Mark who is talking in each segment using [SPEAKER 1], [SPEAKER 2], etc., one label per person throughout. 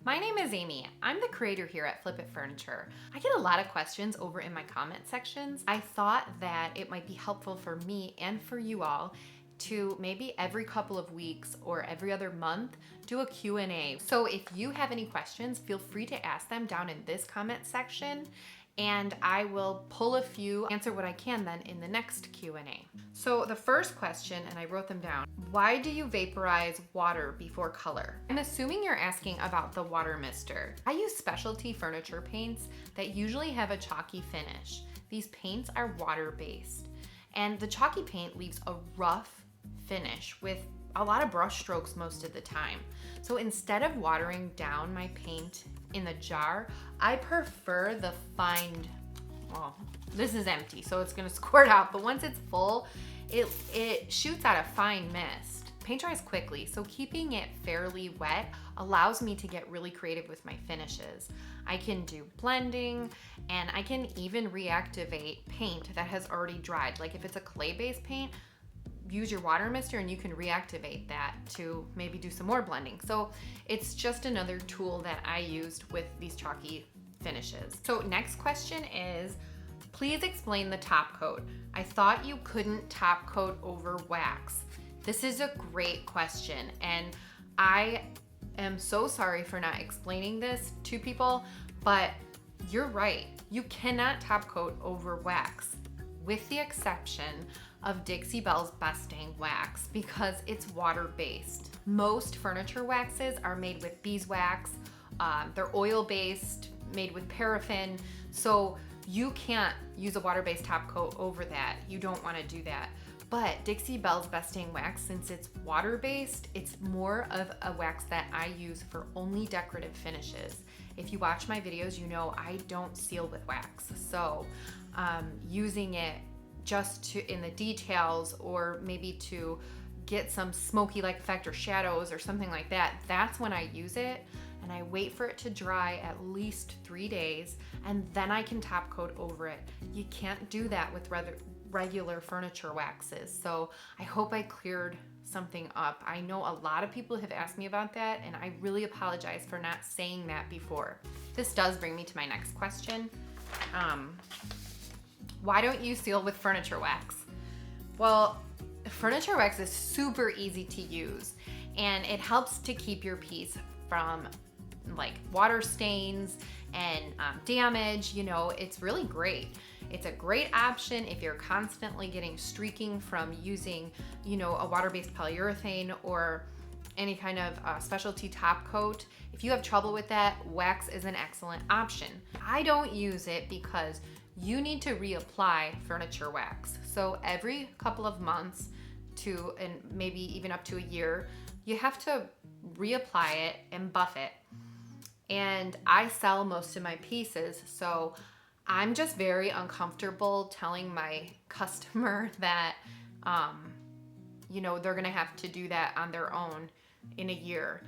[SPEAKER 1] My name is Amy. I'm the creator here at Flip It Furniture. I get a lot of questions over in my comment sections. I thought that it might be helpful for me and for you all to maybe every couple of weeks or every other month do a Q&A. So if you have any questions, feel free to ask them down in this comment section, and I will pull a few, answer what I can then in the next Q&A. So the first question, and I wrote them down, why do you vaporize water before color? I'm assuming you're asking about the water mister. I use specialty furniture paints that usually have a chalky finish. These paints are water-based, and the chalky paint leaves a rough finish with a lot of brush strokes most of the time. So instead of watering down my paint in the jar, I prefer the fine, well, this is empty, so it's gonna squirt out, but once it's full, it shoots out a fine mist. Paint dries quickly, so keeping it fairly wet allows me to get really creative with my finishes. I can do blending, and I can even reactivate paint that has already dried. Like if it's a clay-based paint, use your water mister and you can reactivate that to maybe do some more blending. So it's just another tool that I used with these chalky finishes. So next question is, please explain the top coat. I thought you couldn't top coat over wax. This is a great question, and I am so sorry for not explaining this to people, but you're right. You cannot top coat over wax, with the exception of Dixie Belle's Best Dang Wax, because it's water-based. Most furniture waxes are made with beeswax. They're oil-based, made with paraffin, so you can't use a water-based top coat over that. You don't want to do that. But Dixie Belle's Best Dang Wax, since it's water-based, it's more of a wax that I use for only decorative finishes. If you watch my videos, you know I don't seal with wax. So using it just to in the details, or maybe to get some smoky-like effect or shadows or something like that, that's when I use it, and I wait for it to dry at least 3 days, and then I can top coat over it. You can't do that with regular furniture waxes. So I hope I cleared something up. I know a lot of people have asked me about that, and I really apologize for not saying that before. This does bring me to my next question. Why don't you seal with furniture wax? Well, furniture wax is super easy to use, and it helps to keep your piece from like water stains and damage. You know, it's really great. It's a great option if you're constantly getting streaking from using, you know, a water-based polyurethane or any kind of specialty top coat. If you have trouble with that, wax is an excellent option. I don't use it because you need to reapply furniture wax. So every couple of months and maybe even up to a year, you have to reapply it and buff it. And I sell most of my pieces, so I'm just very uncomfortable telling my customer that, you know, they're gonna have to do that on their own in a year.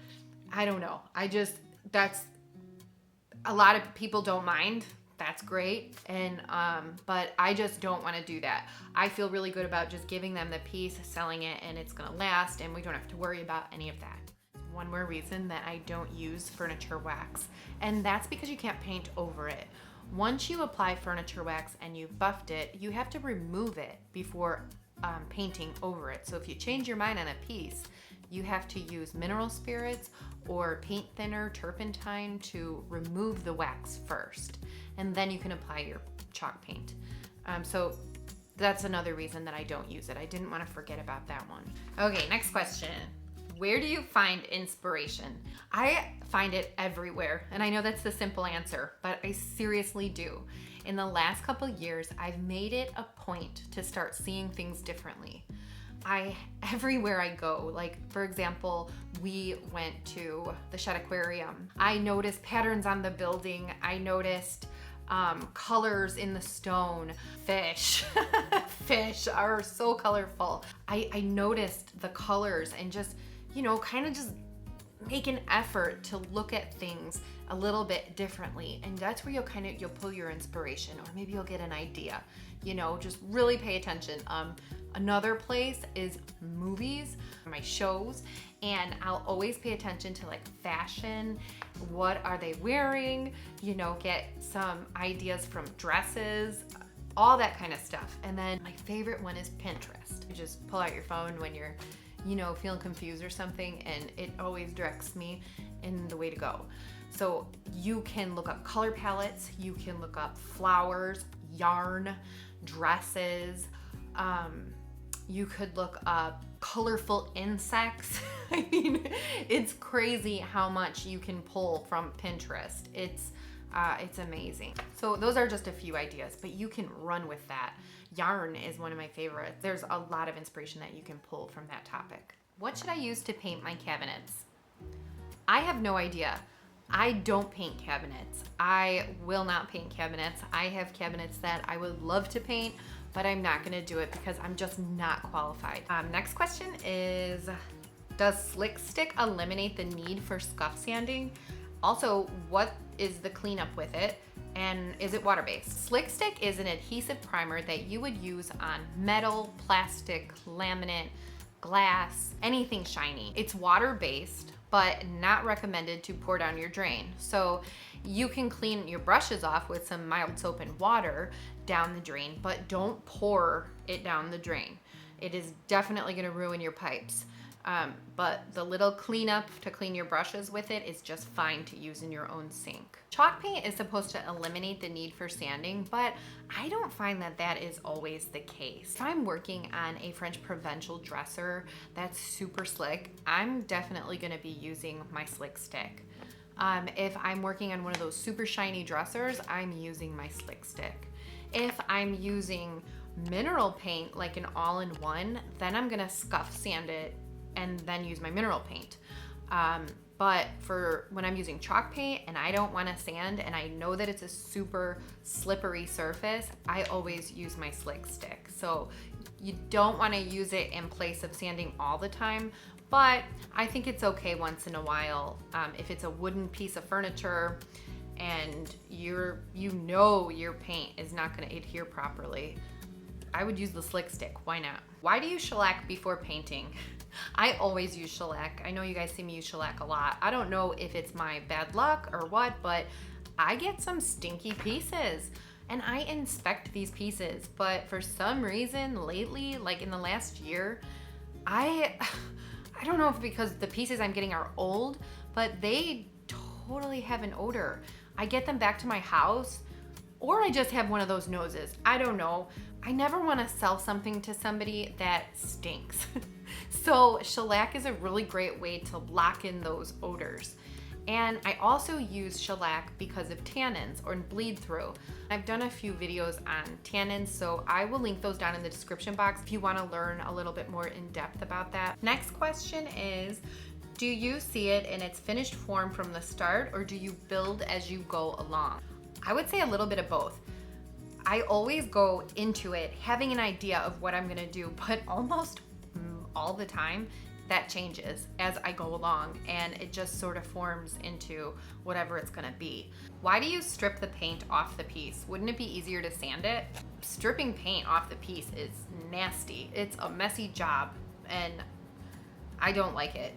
[SPEAKER 1] I don't know. That's, a lot of people don't mind. That's great. And, but I just don't want to do that. I feel really good about just giving them the piece, selling it, and it's gonna last, and we don't have to worry about any of that. One more reason that I don't use furniture wax, and that's because you can't paint over it. Once you apply furniture wax and you've buffed it, you have to remove it before painting over it. So if you change your mind on a piece, you have to use mineral spirits or paint thinner, turpentine, to remove the wax first, and then you can apply your chalk paint. So that's another reason that I don't use it. I didn't want to forget about that one. Okay, next question. Where do you find inspiration? I find it everywhere, and I know that's the simple answer, but I seriously do. In the last couple years, I've made it a point to start seeing things differently. Everywhere I go, like for example, we went to the Shed Aquarium. I noticed patterns on the building. I noticed colors in the stone. Fish. Fish are so colorful. I noticed the colors and just, you know, kind of just make an effort to look at things a little bit differently, and that's where you'll pull your inspiration, or maybe you'll get an idea. You know, just really pay attention. Another place is movies, my shows, and I'll always pay attention to like fashion what are they wearing, you know, get some ideas from dresses, all that kind of stuff. And then my favorite one is Pinterest. You just pull out your phone when you're, you know, feeling confused or something, and it always directs me in the way to go. So you can look up color palettes, you can look up flowers, yarn, dresses, you could look up colorful insects. I mean, it's crazy how much you can pull from Pinterest. It's amazing. So those are just a few ideas, but you can run with that. Yarn is one of my favorites. There's a lot of inspiration that you can pull from that topic. What should I use to paint my cabinets? I have no idea. I don't paint cabinets. I will not paint cabinets. I have cabinets that I would love to paint, but I'm not gonna do it because I'm just not qualified. Next question is, does Slick Stick eliminate the need for scuff sanding? Also, what is the cleanup with it? And is it water-based? Slick Stick is an adhesive primer that you would use on metal, plastic, laminate, glass, anything shiny. It's water-based, but not recommended to pour down your drain. So you can clean your brushes off with some mild soap and water down the drain, but don't pour it down the drain. It is definitely gonna ruin your pipes. But the little cleanup to clean your brushes with it is just fine to use in your own sink. Chalk paint is supposed to eliminate the need for sanding, but I don't find that that is always the case. If I'm working on a French provincial dresser that's super slick, I'm definitely gonna be using my Slick Stick. If I'm working on one of those super shiny dressers, I'm using my Slick Stick. If I'm using mineral paint, like an all-in-one, then I'm gonna scuff sand it and then use my mineral paint. But for when I'm using chalk paint and I don't want to sand and I know that it's a super slippery surface, I always use my Slick Stick. So you don't want to use it in place of sanding all the time, but I think it's okay once in a while. If it's a wooden piece of furniture and you know your paint is not going to adhere properly, I would use the Slick Stick. Why not? Why do you shellac before painting? I always use shellac. I know you guys see me use shellac a lot. I don't know if it's my bad luck or what, but I get some stinky pieces and I inspect these pieces. But for some reason lately, like in the last year, I don't know if because the pieces I'm getting are old, but they totally have an odor. I get them back to my house, or I just have one of those noses. I don't know. I never want to sell something to somebody that stinks. So shellac is a really great way to lock in those odors. And I also use shellac because of tannins or bleed through. I've done a few videos on tannins, so I will link those down in the description box if you want to learn a little bit more in depth about that. Next question is, do you see it in its finished form from the start, or do you build as you go along? I would say a little bit of both. I always go into it having an idea of what I'm gonna do, but almost all the time that changes as I go along, and it just sort of forms into whatever it's gonna be. Why do you strip the paint off the piece? Wouldn't it be easier to sand it? Stripping paint off the piece is nasty. It's a messy job and I don't like it.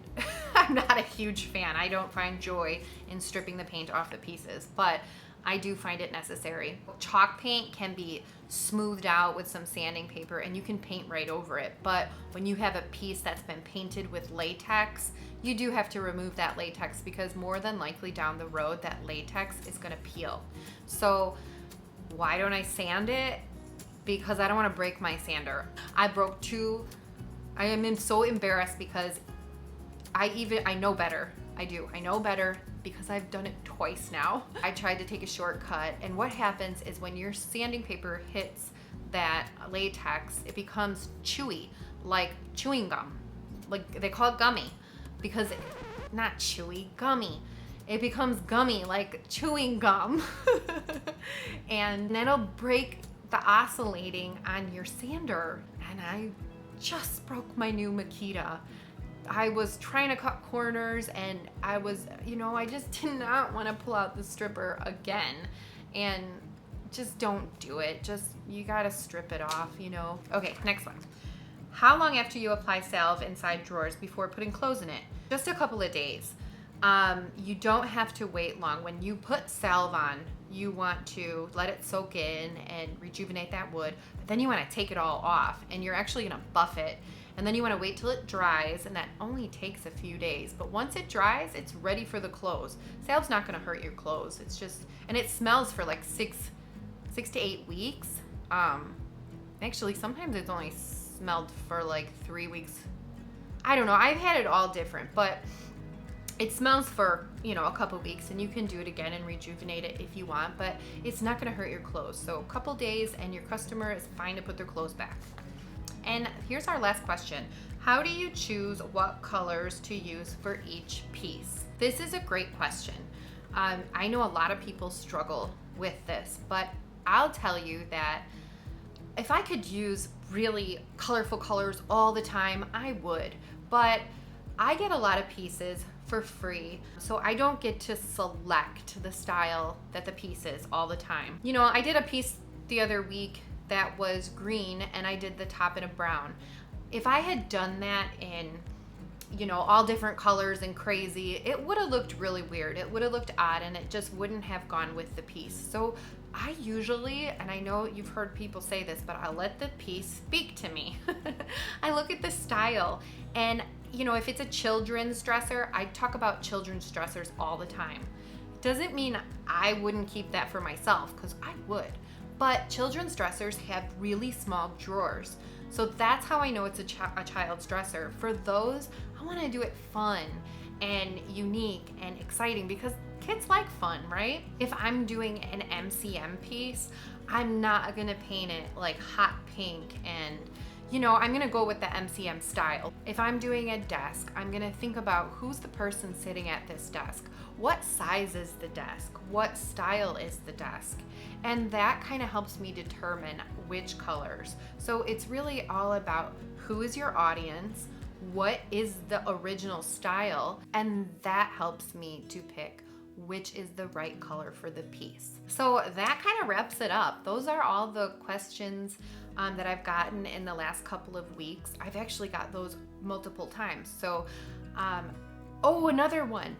[SPEAKER 1] I'm not a huge fan. I don't find joy in stripping the paint off the pieces, but I do find it necessary. Chalk paint can be smoothed out with some sanding paper and you can paint right over it. But when you have a piece that's been painted with latex, you do have to remove that latex because more than likely down the road that latex is gonna peel. So why don't I sand it? Because I don't wanna break my sander. I broke two. I am so embarrassed because I know better. I know better because I've done it twice now. I tried to take a shortcut, and what happens is when your sanding paper hits that latex, it becomes chewy, like chewing gum. Like they call it gummy because not chewy, gummy. It becomes gummy like chewing gum. And that'll break the oscillating on your sander. And I just broke my new Makita. I was trying to cut corners and I was, I just did not want to pull out the stripper again. And just don't do it. You gotta strip it off, Okay, next one. How long after you apply salve inside drawers before putting clothes in it? Just a couple of days. You don't have to wait long. When you put salve on, you want to let it soak in and rejuvenate that wood, but then you want to take it all off, and you're actually going to buff it, and then you want to wait till it dries, and that only takes a few days. But once it dries, it's ready for the clothes. Salve's not going to hurt your clothes. It's just, and it smells for like 6 to 8 weeks. Actually, sometimes it's only smelled for like 3 weeks. I don't know. I've had it all different, but it smells for, you know, a couple weeks, and you can do it again and rejuvenate it if you want, but it's not going to hurt your clothes. So a couple days and your customer is fine to put their clothes back. And here's our last question. How do you choose what colors to use for each piece? This is a great question. I know a lot of people struggle with this, but I'll tell you that if I could use really colorful colors all the time, I would. But I get a lot of pieces for free, so I don't get to select the style that the piece is all the time. You know, I did a piece the other week that was green, and I did the top in a brown. If I had done that in, you know, all different colors and crazy, it would have looked really weird. It would have looked odd, and it just wouldn't have gone with the piece. So I usually, and I know you've heard people say this, but I'll let the piece speak to me. I look at the style, and you know, if it's a children's dresser, I talk about children's dressers all the time. Doesn't mean I wouldn't keep that for myself, because I would. But children's dressers have really small drawers. So that's how I know it's a child's dresser. For those, I want to do it fun and unique and exciting, because kids like fun, right? If I'm doing an MCM piece, I'm not gonna paint it like hot pink, and you know, I'm gonna go with the MCM style. If I'm doing a desk, I'm gonna think about who's the person sitting at this desk. What size is the desk? What style is the desk? And that kind of helps me determine which colors. So it's really all about who is your audience, what is the original style, and that helps me to pick which is the right color for the piece. So that kind of wraps it up. Those are all the questions that I've gotten in the last couple of weeks. I've actually got those multiple times. So, oh, another one.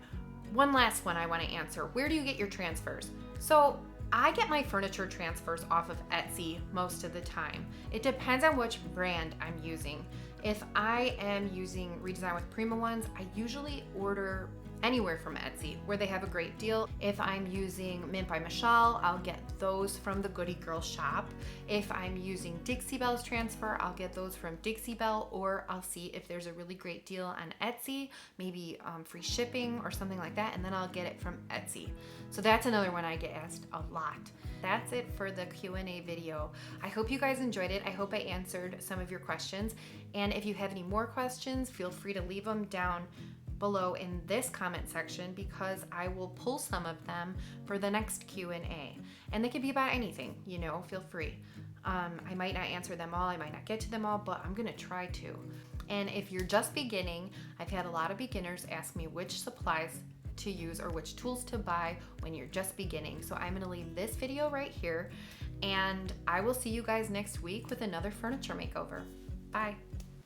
[SPEAKER 1] One last one I want to answer. Where do you get your transfers? So I get my furniture transfers off of Etsy most of the time. It depends on which brand I'm using. If I am using Redesign with Prima ones, I usually order anywhere from Etsy where they have a great deal. If I'm using Mint by Michelle, I'll get those from the Goody Girl shop. If I'm using Dixie Belle's transfer, I'll get those from Dixie Belle, or I'll see if there's a really great deal on Etsy, maybe free shipping or something like that, and then I'll get it from Etsy. So that's another one I get asked a lot. That's it for the Q&A video. I hope you guys enjoyed it. I hope I answered some of your questions. And if you have any more questions, feel free to leave them down below in this comment section, because I will pull some of them for the next Q&A. And they could be about anything, you know, feel free. I might not answer them all, I might not get to them all, but I'm gonna try to. And if you're just beginning, I've had a lot of beginners ask me which supplies to use or which tools to buy when you're just beginning. So I'm gonna leave this video right here, and I will see you guys next week with another furniture makeover. Bye.